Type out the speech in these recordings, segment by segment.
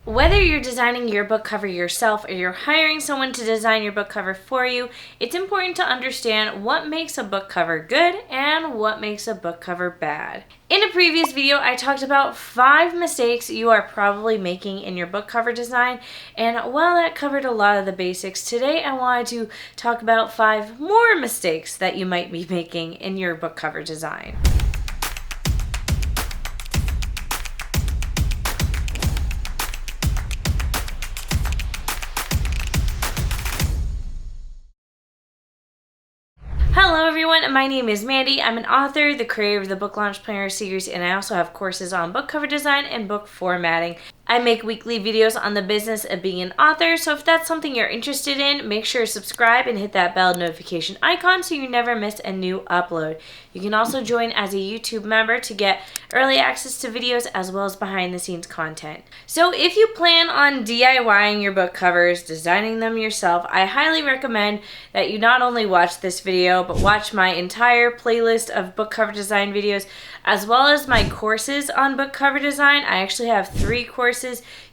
Whether you're designing your book cover yourself or you're hiring someone to design your book cover for you, it's important to understand what makes a book cover good and what makes a book cover bad. In a previous video, I talked about 5 mistakes you are probably making in your book cover design, and while that covered a lot of the basics, today I wanted to talk about 5 more mistakes that you might be making in your book cover design. Hello everyone, my name is Mandy. I'm an author, the creator of the Book Launch Planner series, and I also have courses on book cover design and book formatting. I make weekly videos on the business of being an author, so if that's something you're interested in, make sure to subscribe and hit that bell notification icon so you never miss a new upload. You can also join as a YouTube member to get early access to videos as well as behind the scenes content. So if you plan on DIYing your book covers, designing them yourself, I highly recommend that you not only watch this video, but watch my entire playlist of book cover design videos, as well as my courses on book cover design. I actually have 3 courses.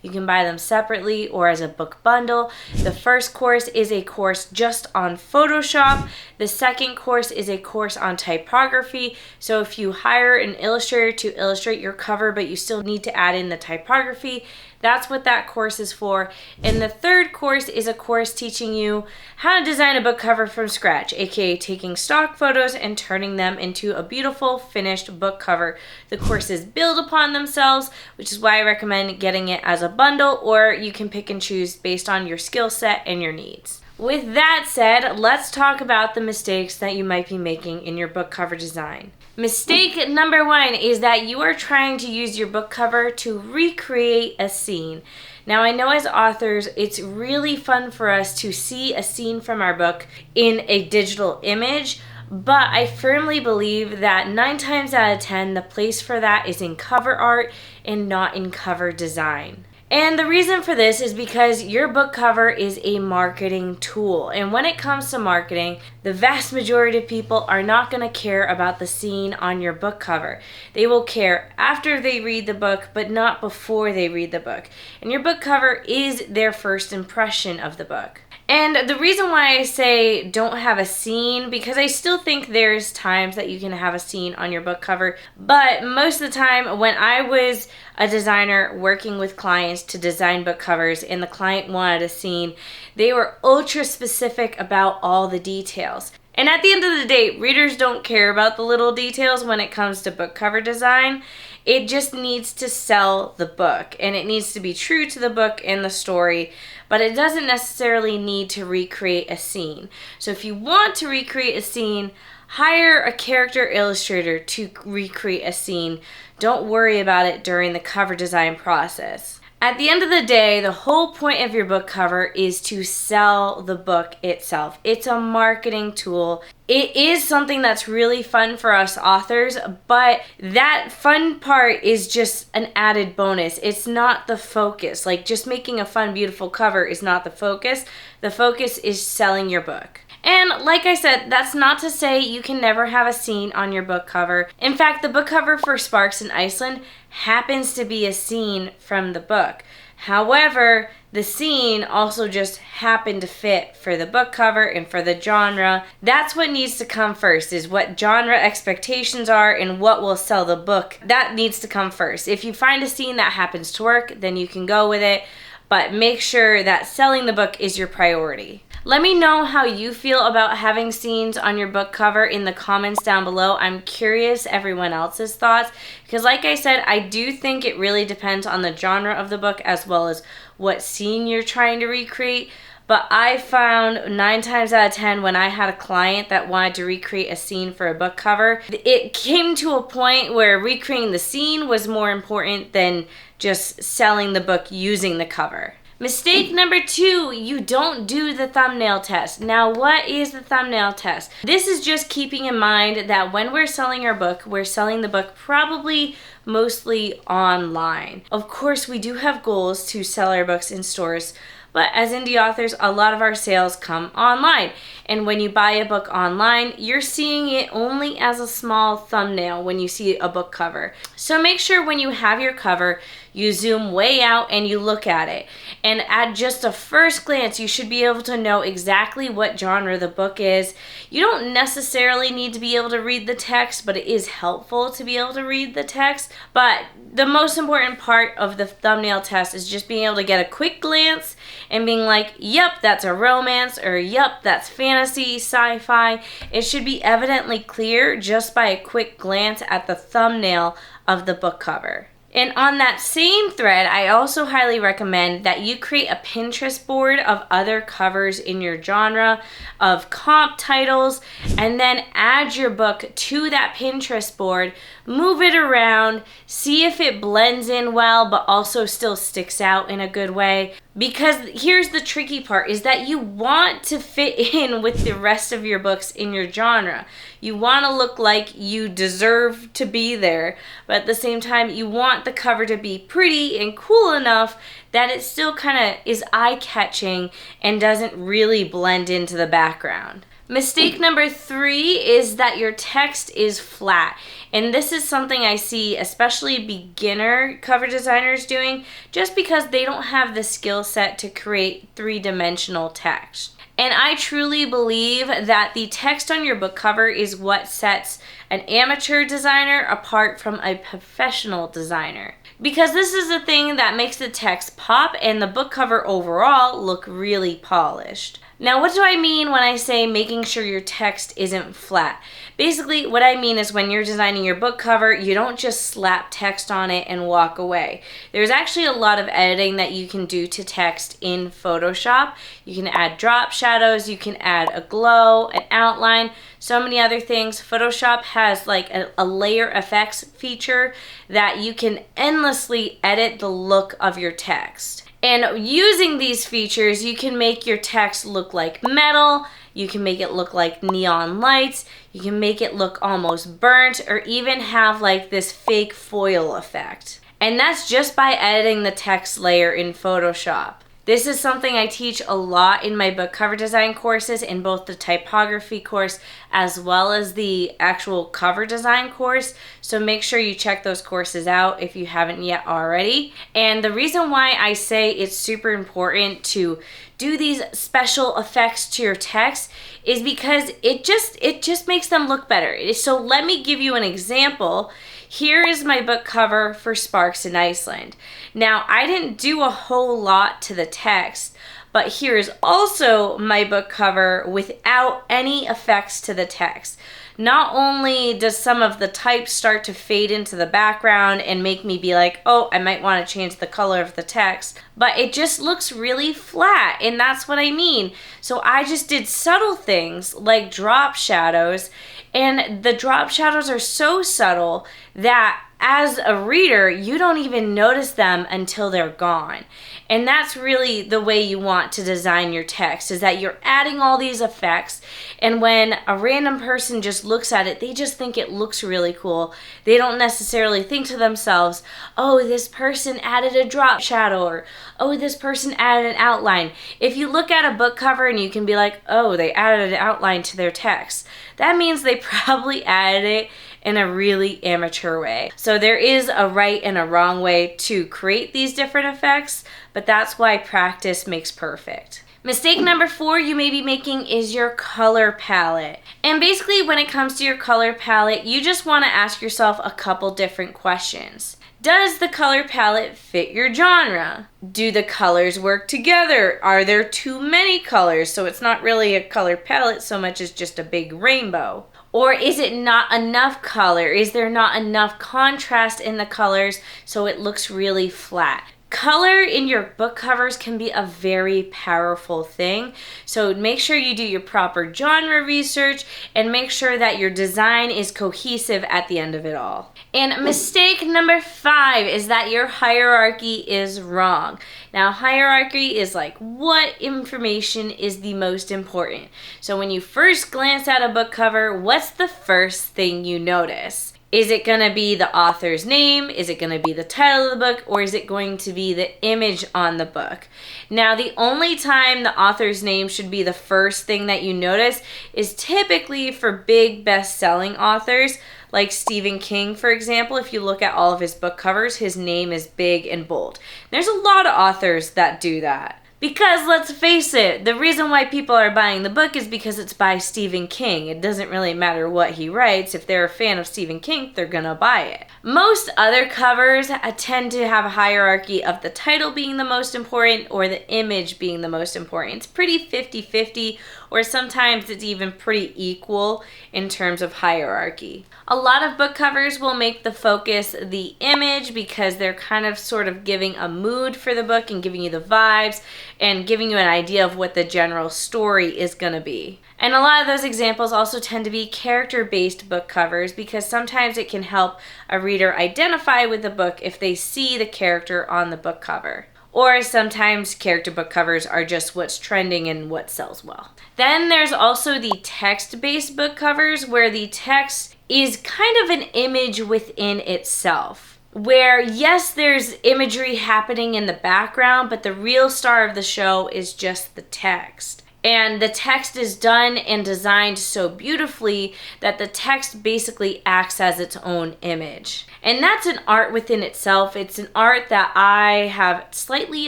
You can buy them separately or as a book bundle. The first course is a course just on Photoshop. The second course is a course on typography. So if you hire an illustrator to illustrate your cover, but you still need to add in the typography, that's what that course is for. And the third course is a course teaching you how to design a book cover from scratch, aka taking stock photos and turning them into a beautiful finished book cover. The courses build upon themselves, which is why I recommend getting it as a bundle, or you can pick and choose based on your skill set and your needs. With that said, let's talk about the mistakes that you might be making in your book cover design. Mistake number 1 is that you are trying to use your book cover to recreate a scene. Now, I know as authors, it's really fun for us to see a scene from our book in a digital image, but I firmly believe that 9 times out of 10, the place for that is in cover art and not in cover design. And the reason for this is because your book cover is a marketing tool. And when it comes to marketing, the vast majority of people are not going to care about the scene on your book cover. They will care after they read the book, but not before they read the book. And your book cover is their first impression of the book. And the reason why I say don't have a scene, because I still think there's times that you can have a scene on your book cover, but most of the time when I was a designer working with clients to design book covers and the client wanted a scene, they were ultra specific about all the details. And at the end of the day, readers don't care about the little details when it comes to book cover design. It just needs to sell the book, and it needs to be true to the book and the story, but it doesn't necessarily need to recreate a scene. So if you want to recreate a scene, hire a character illustrator to recreate a scene. Don't worry about it during the cover design process. At the end of the day, the whole point of your book cover is to sell the book itself. It's a marketing tool. It is something that's really fun for us authors, but that fun part is just an added bonus. It's not the focus. Like, just making a fun, beautiful cover is not the focus. The focus is selling your book. And like I said, that's not to say you can never have a scene on your book cover. In fact, the book cover for Sparks in Iceland happens to be a scene from the book. However, the scene also just happened to fit for the book cover and for the genre. That's what needs to come first, is what genre expectations are and what will sell the book. That needs to come first. If you find a scene that happens to work, then you can go with it, but make sure that selling the book is your priority. Let me know how you feel about having scenes on your book cover in the comments down below. I'm curious everyone else's thoughts, because like I said, I do think it really depends on the genre of the book as well as what scene you're trying to recreate. But I found 9 times out of 10 when I had a client that wanted to recreate a scene for a book cover, it came to a point where recreating the scene was more important than just selling the book using the cover. Mistake number 2, you don't do the thumbnail test. Now, what is the thumbnail test? This is just keeping in mind that when we're selling our book, we're selling the book probably mostly online. Of course, we do have goals to sell our books in stores, but as indie authors, a lot of our sales come online. And when you buy a book online, you're seeing it only as a small thumbnail when you see a book cover. So make sure when you have your cover, you zoom way out and you look at it. And at just a first glance, you should be able to know exactly what genre the book is. You don't necessarily need to be able to read the text, but it is helpful to be able to read the text. But the most important part of the thumbnail test is just being able to get a quick glance and being like, yep, that's a romance, or yep, that's fantasy, sci-fi. It should be evidently clear just by a quick glance at the thumbnail of the book cover. And on that same thread, I also highly recommend that you create a Pinterest board of other covers in your genre, of comp titles, and then add your book to that Pinterest board, move it around, see if it blends in well, but also still sticks out in a good way. Because here's the tricky part, is that you want to fit in with the rest of your books in your genre. You want to look like you deserve to be there, but at the same time, you want the cover to be pretty and cool enough that it still kind of is eye-catching and doesn't really blend into the background. Mistake number 3 is that your text is flat. And this is something I see especially beginner cover designers doing just because they don't have the skill set to create 3-dimensional text. And I truly believe that the text on your book cover is what sets an amateur designer apart from a professional designer. Because this is the thing that makes the text pop and the book cover overall look really polished. Now, what do I mean when I say making sure your text isn't flat? Basically, what I mean is when you're designing your book cover, you don't just slap text on it and walk away. There's actually a lot of editing that you can do to text in Photoshop. You can add drop shadows, you can add a glow, an outline, so many other things. Photoshop has like a layer effects feature that you can endlessly edit the look of your text. And using these features, you can make your text look like metal, you can make it look like neon lights, you can make it look almost burnt, or even have like this fake foil effect. And that's just by editing the text layer in Photoshop. This is something I teach a lot in my book cover design courses, in both the typography course as well as the actual cover design course. So make sure you check those courses out if you haven't yet already. And the reason why I say it's super important to do these special effects to your text is because it just makes them look better. So let me give you an example. Here is my book cover for Sparks in Iceland. Now, I didn't do a whole lot to the text, but here is also my book cover without any effects to the text. Not only does some of the type start to fade into the background and make me be like, oh, I might want to change the color of the text, but it just looks really flat, and that's what I mean. So I just did subtle things like drop shadows, and the drop shadows are so subtle that as a reader, you don't even notice them until they're gone. And that's really the way you want to design your text, is that you're adding all these effects, and when a random person just looks at it, they just think it looks really cool. They don't necessarily think to themselves, oh, this person added a drop shadow, or oh, this person added an outline. If you look at a book cover and you can be like, oh, they added an outline to their text, that means they probably added it in a really amateur way. So there is a right and a wrong way to create these different effects, but that's why practice makes perfect. Mistake number 4 you may be making is your color palette. And basically when it comes to your color palette, you just want to ask yourself a couple different questions. Does the color palette fit your genre? Do the colors work together? Are there too many colors, so it's not really a color palette so much as just a big rainbow? Or is it not enough color? Is there not enough contrast in the colors so it looks really flat? Color in your book covers can be a very powerful thing, so make sure you do your proper genre research and make sure that your design is cohesive at the end of it all. And mistake number 5 is that your hierarchy is wrong. Now, hierarchy is like what information is the most important. So when you first glance at a book cover, what's the first thing you notice? Is it going to be the author's name? Is it going to be the title of the book? Or is it going to be the image on the book? Now, the only time the author's name should be the first thing that you notice is typically for big best-selling authors, like Stephen King, for example. If you look at all of his book covers, his name is big and bold. There's a lot of authors that do that. Because let's face it, the reason why people are buying the book is because it's by Stephen King. It doesn't really matter what he writes. If they're a fan of Stephen King, they're gonna buy it. Most other covers tend to have a hierarchy of the title being the most important or the image being the most important. It's pretty 50-50, or sometimes it's even pretty equal in terms of hierarchy. A lot of book covers will make the focus the image because they're kind of sort of giving a mood for the book and giving you the vibes and giving you an idea of what the general story is going to be. And a lot of those examples also tend to be character-based book covers because sometimes it can help a reader identify with the book if they see the character on the book cover. Or sometimes character book covers are just what's trending and what sells well. Then there's also the text-based book covers where the text is kind of an image within itself. Where, yes, there's imagery happening in the background, but the real star of the show is just the text. And the text is done and designed so beautifully that the text basically acts as its own image. And that's an art within itself. It's an art that I have slightly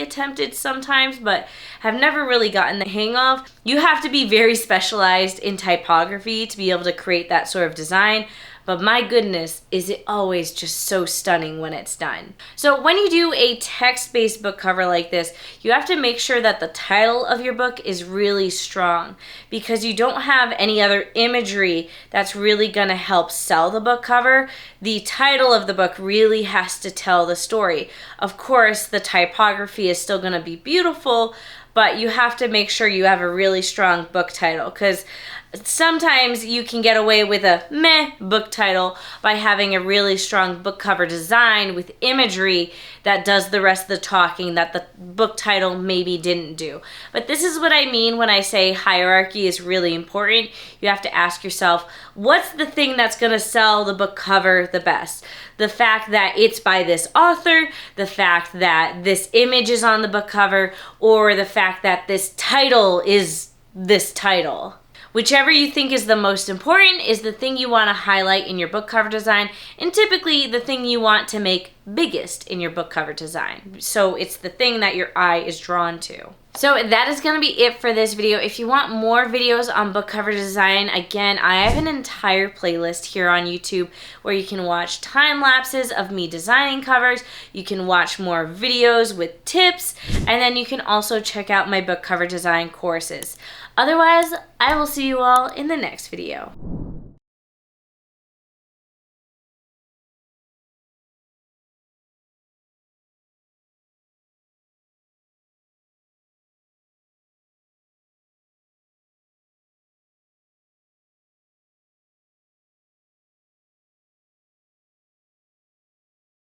attempted sometimes, but have never really gotten the hang of. You have to be very specialized in typography to be able to create that sort of design. But my goodness, is it always just so stunning when it's done. So when you do a text-based book cover like this, you have to make sure that the title of your book is really strong because you don't have any other imagery that's really gonna help sell the book cover. The title of the book really has to tell the story. Of course, the typography is still gonna be beautiful, but you have to make sure you have a really strong book title because sometimes you can get away with a meh book title by having a really strong book cover design with imagery that does the rest of the talking that the book title maybe didn't do. But this is what I mean when I say hierarchy is really important. You have to ask yourself, what's the thing that's going to sell the book cover the best? The fact that it's by this author, the fact that this image is on the book cover, or the fact that this title is this title. Whichever you think is the most important is the thing you want to highlight in your book cover design, and typically the thing you want to make biggest in your book cover design. So it's the thing that your eye is drawn to. So that is going to be it for this video. If you want more videos on book cover design, again, I have an entire playlist here on YouTube where you can watch time lapses of me designing covers. You can watch more videos with tips, and then you can also check out my book cover design courses. Otherwise, I will see you all in the next video.